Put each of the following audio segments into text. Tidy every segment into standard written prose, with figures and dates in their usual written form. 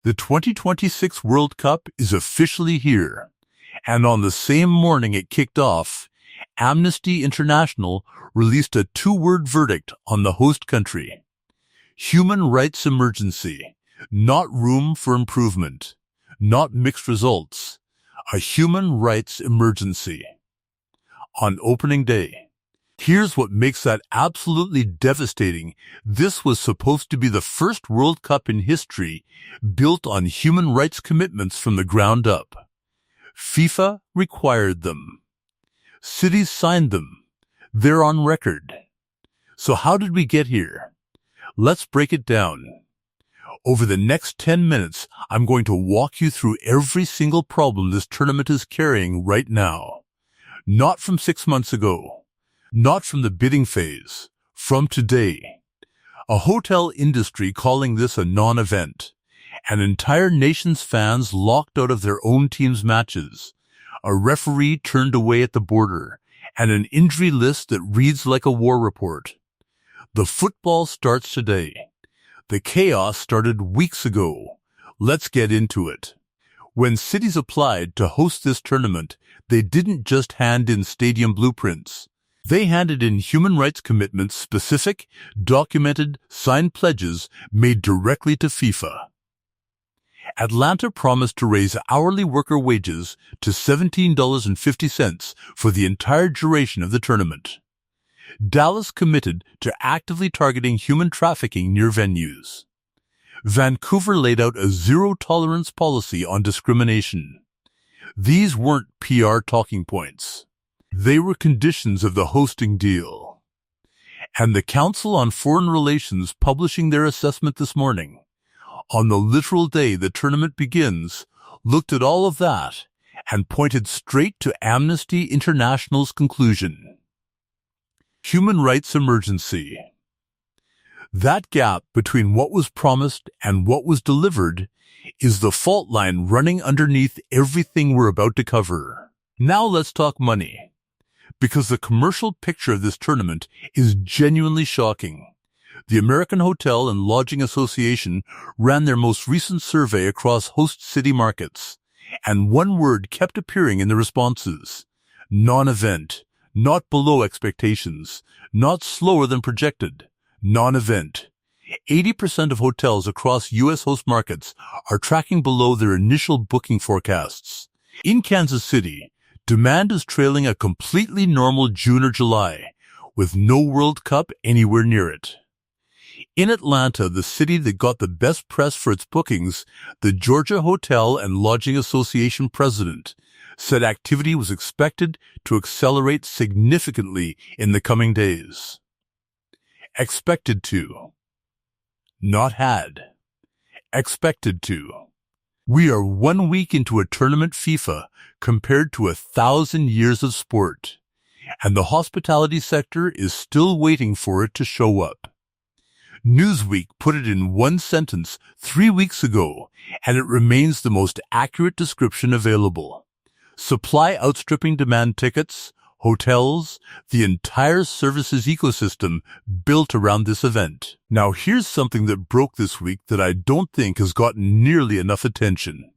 The 2026 World Cup is officially here, and on the same morning it kicked off, Amnesty International released a two-word verdict on the host country. Human rights emergency, not room for improvement, not mixed results, a human rights emergency. On opening day. Here's what makes that absolutely devastating. This was supposed to be the first World Cup in history built on human rights commitments from the ground up. FIFA required them. Cities signed them. They're on record. So how did we get here? Let's break it down. Over the next 10 minutes, I'm going to walk you through every single problem this tournament is carrying right now. Not from 6 months ago. Not from the bidding phase, from today. A hotel industry calling this a non-event. An entire nation's fans locked out of their own team's matches. A referee turned away at the border. And an injury list that reads like a war report. The football starts today. The chaos started weeks ago. Let's get into it. When cities applied to host this tournament, they didn't just hand in stadium blueprints. They handed in human rights commitments, specific, documented, signed pledges made directly to FIFA. Atlanta promised to raise hourly worker wages to $17.50 for the entire duration of the tournament. Dallas committed to actively targeting human trafficking near venues. Vancouver laid out a zero-tolerance policy on discrimination. These weren't PR talking points. They were conditions of the hosting deal. And the Council on Foreign Relations, publishing their assessment this morning, on the literal day the tournament begins, looked at all of that and pointed straight to Amnesty International's conclusion. Human rights emergency. That gap between what was promised and what was delivered is the fault line running underneath everything we're about to cover. Now let's talk money. Because the commercial picture of this tournament is genuinely shocking. The American Hotel and Lodging Association ran their most recent survey across host city markets, and one word kept appearing in the responses. Non-event, not below expectations, not slower than projected, non-event. 80% of hotels across U.S. host markets are tracking below their initial booking forecasts. In Kansas City, demand is trailing a completely normal June or July, with no World Cup anywhere near it. In Atlanta, the city that got the best press for its bookings, the Georgia Hotel and Lodging Association president said activity was expected to accelerate significantly in the coming days. Expected to. Not had. Expected to. We are 1 week into a tournament FIFA compared to 1,000 years of sport, and the hospitality sector is still waiting for it to show up. Newsweek put it in one sentence 3 weeks ago, and it remains the most accurate description available. Supply outstripping demand. Tickets, hotels, the entire services ecosystem built around this event. Now here's something that broke this week that I don't think has gotten nearly enough attention.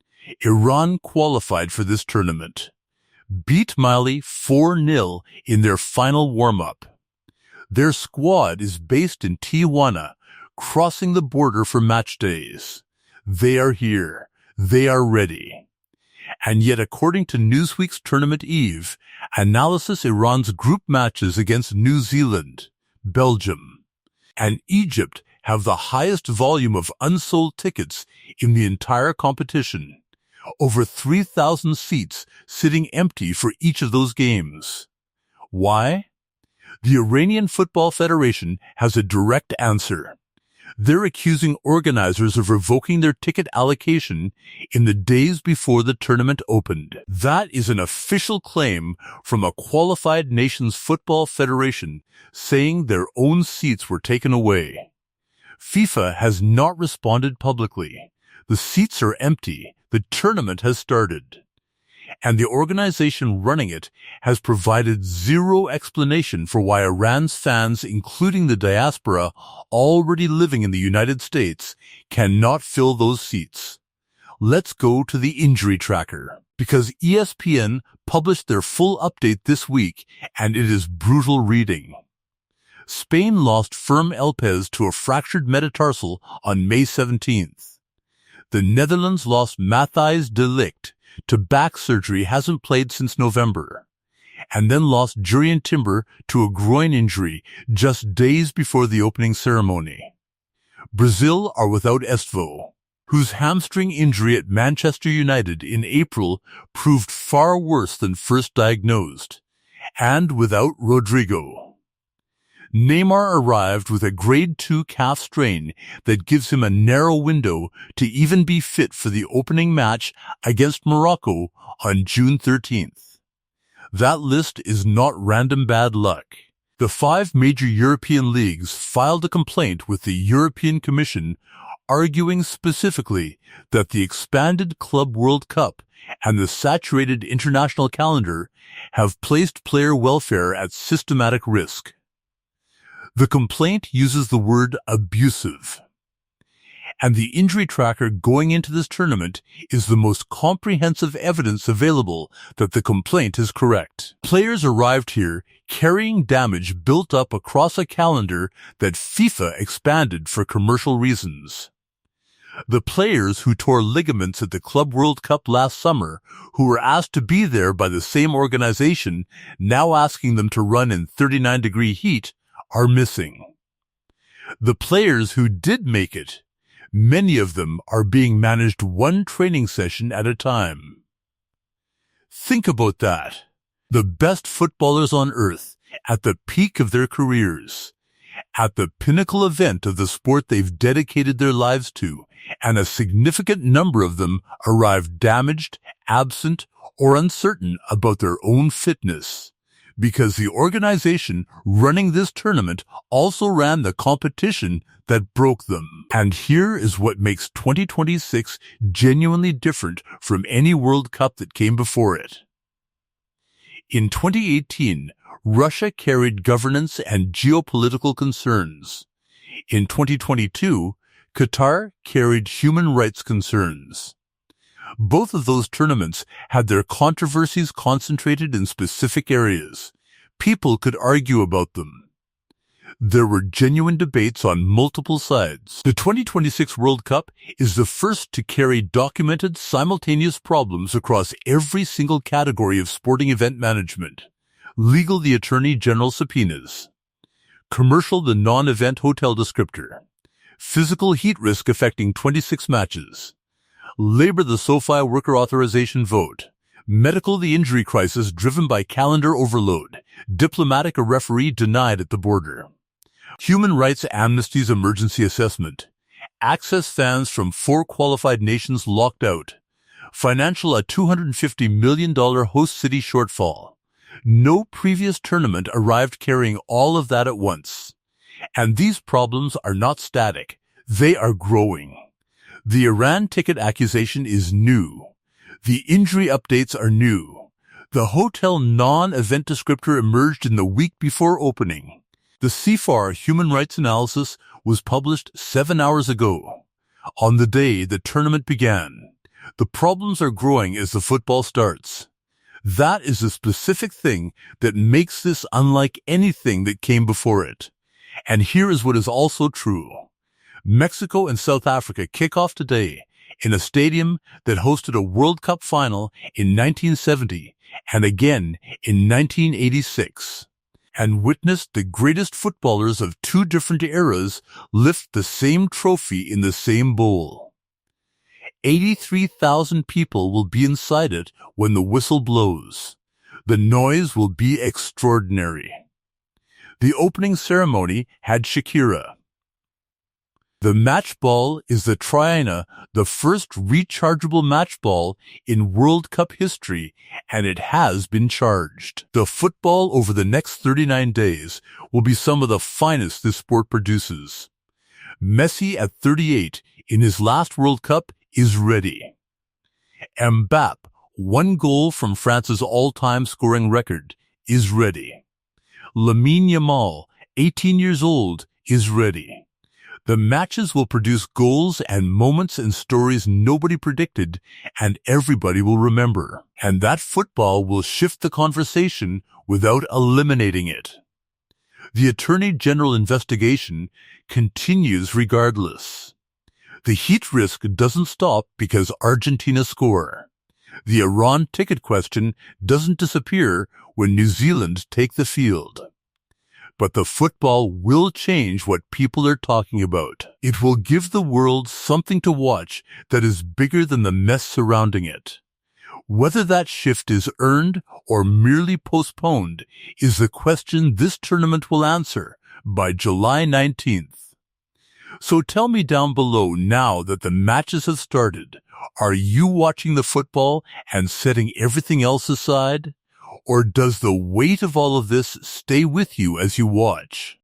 Iran qualified for this tournament. Beat Mali 4-0 in their final warm-up. Their squad is based in Tijuana, crossing the border for match days. They are here. They are ready. And yet, according to Newsweek's Tournament Eve analysis, Iran's group matches against New Zealand, Belgium, and Egypt have the highest volume of unsold tickets in the entire competition. Over 3,000 seats sitting empty for each of those games. Why? The Iranian Football Federation has a direct answer. They're accusing organizers of revoking their ticket allocation in the days before the tournament opened. That is an official claim from a qualified nation's football federation saying their own seats were taken away. FIFA has not responded publicly. The seats are empty. The tournament has started. And the organization running it has provided zero explanation for why Iran's fans, including the diaspora already living in the United States, cannot fill those seats. Let's go to the injury tracker, because ESPN published their full update this week, and it is brutal reading. Spain lost Ferm Elpez to a fractured metatarsal on May 17th. The Netherlands lost Matthijs de Ligt to back surgery, hasn't played since November, and then lost Jurrien Timber to a groin injury just days before the opening ceremony. Brazil are without Estevão, whose hamstring injury at Manchester United in April proved far worse than first diagnosed, and without Rodrigo. Neymar arrived with a grade 2 calf strain that gives him a narrow window to even be fit for the opening match against Morocco on June 13th. That list is not random bad luck. The 5 major European leagues filed a complaint with the European Commission, arguing specifically that the expanded Club World Cup and the saturated international calendar have placed player welfare at systematic risk. The complaint uses the word abusive, and the injury tracker going into this tournament is the most comprehensive evidence available that the complaint is correct. Players arrived here carrying damage built up across a calendar that FIFA expanded for commercial reasons. The players who tore ligaments at the Club World Cup last summer, who were asked to be there by the same organization, now asking them to run in 39-degree heat, are missing. The players who did make it, many of them are being managed one training session at a time. Think about that. The best footballers on earth, at the peak of their careers, at the pinnacle event of the sport they've dedicated their lives to, and a significant number of them arrived damaged, absent, or uncertain about their own fitness, because the organization running this tournament also ran the competition that broke them. And here is what makes 2026 genuinely different from any World Cup that came before it. In 2018, Russia carried governance and geopolitical concerns. In 2022, Qatar carried human rights concerns. Both of those tournaments had their controversies concentrated in specific areas. People could argue about them. There were genuine debates on multiple sides. The 2026 World Cup is the first to carry documented simultaneous problems across every single category of sporting event management. Legal, the Attorney General subpoenas. Commercial, the non-event hotel descriptor. Physical, heat risk affecting 26 matches. Labor, the SOFI worker authorization vote. Medical, the injury crisis driven by calendar overload. Diplomatic, a referee denied at the border. Human rights, Amnesty's emergency assessment. Access, fans from 4 qualified nations locked out. Financial, a $250 million host city shortfall. No previous tournament arrived carrying all of that at once. And these problems are not static. They are growing. The Iran ticket accusation is new. The injury updates are new. The hotel non-event descriptor emerged in the week before opening. The CFAR human rights analysis was published 7 hours ago, on the day the tournament began. The problems are growing as the football starts. That is the specific thing that makes this unlike anything that came before it. And here is what is also true. Mexico and South Africa kick off today in a stadium that hosted a World Cup final in 1970 and again in 1986, and witnessed the greatest footballers of 2 different eras lift the same trophy in the same bowl. 83,000 people will be inside it when the whistle blows. The noise will be extraordinary. The opening ceremony had Shakira. The match ball is the Triana, the first rechargeable match ball in World Cup history, and it has been charged. The football over the next 39 days will be some of the finest this sport produces. Messi at 38 in his last World Cup is ready. Mbappé, 1 goal from France's all-time scoring record, is ready. Lamine Yamal, 18 years old, is ready. The matches will produce goals and moments and stories nobody predicted and everybody will remember. And that football will shift the conversation without eliminating it. The Attorney General investigation continues regardless. The heat risk doesn't stop because Argentina score. The Iran ticket question doesn't disappear when New Zealand take the field. But the football will change what people are talking about. It will give the world something to watch that is bigger than the mess surrounding it. Whether that shift is earned or merely postponed is the question this tournament will answer by July 19th. So tell me down below now that the matches have started. Are you watching the football and setting everything else aside? Or does the weight of all of this stay with you as you watch?